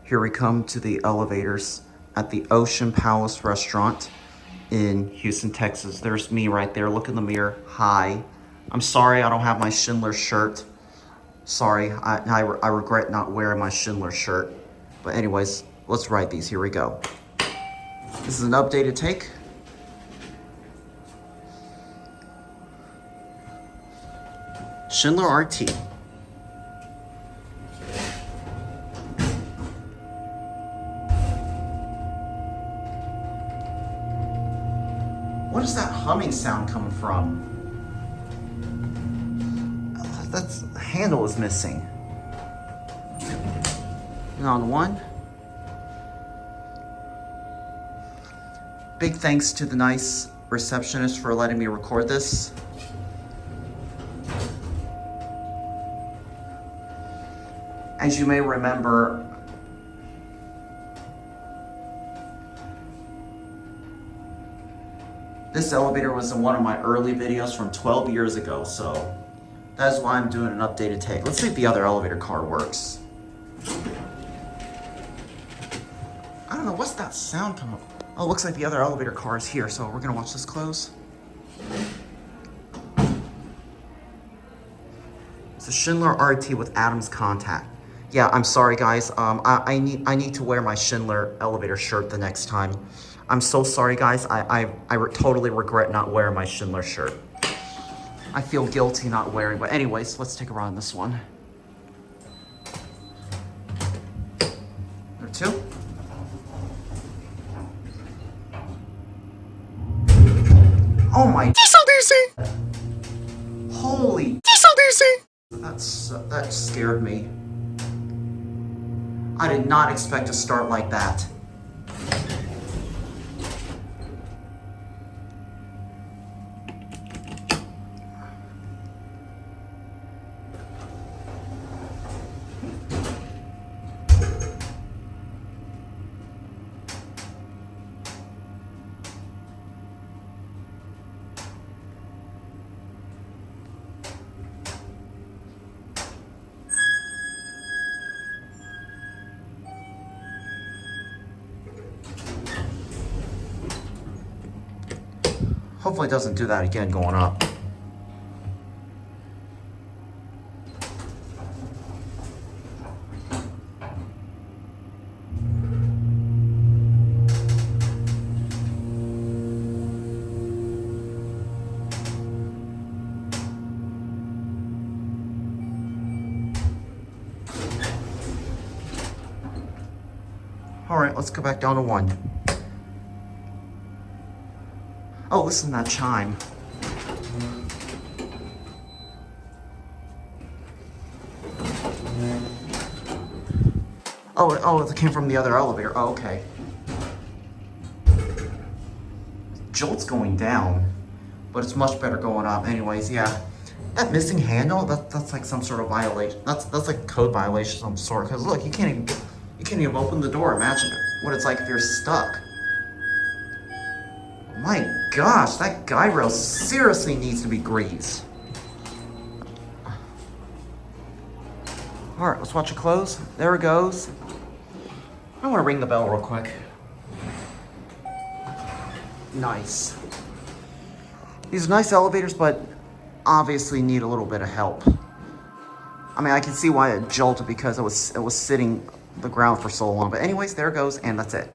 Here we come to the elevators at the Ocean Palace restaurant in Houston, Texas. There's me right there. Look in the mirror. Hi. I'm sorry I don't have my Schindler shirt. Sorry, I regret not wearing my Schindler shirt. But anyways, let's ride these. Here we go. This is an updated take. Schindler RT. What is that humming sound coming from? That's the handle is missing. And on one. Big thanks to the nice receptionist for letting me record this. As you may remember, this elevator was in one of my early videos from 12 years ago, so that's why I'm doing an updated take. Let's see if the other elevator car works. I don't know, what's that sound coming from? Oh, it looks like the other elevator car is here, so we're gonna watch this close. It's a Schindler RT with Adams contact. Yeah, I'm sorry guys. I need to wear my Schindler elevator shirt the next time. I'm so sorry guys. I totally regret not wearing my Schindler shirt. I feel guilty not wearing, but anyways, let's take a ride on this one. Number two. Oh my. Diesel DC. Holy. Diesel DC. That scared me. I did not expect to start like that. Hopefully it doesn't do that again going up. All right, let's go back down to one. Oh, listen to that chime. Oh, it came from the other elevator. Oh, okay. Jolt's going down, but it's much better going up. Anyways, yeah. That missing handle, that's like some sort of violation. That's like a code violation of some sort. Because look, you can't even open the door. Imagine what it's like if you're stuck. My gosh, that guide rail seriously needs to be greased. All right, let's watch it close. There it goes. I want to ring the bell real quick. Nice. These are nice elevators, but obviously need a little bit of help. I mean, I can see why it jolted because it was sitting the ground for so long. But anyways, there it goes, and that's it.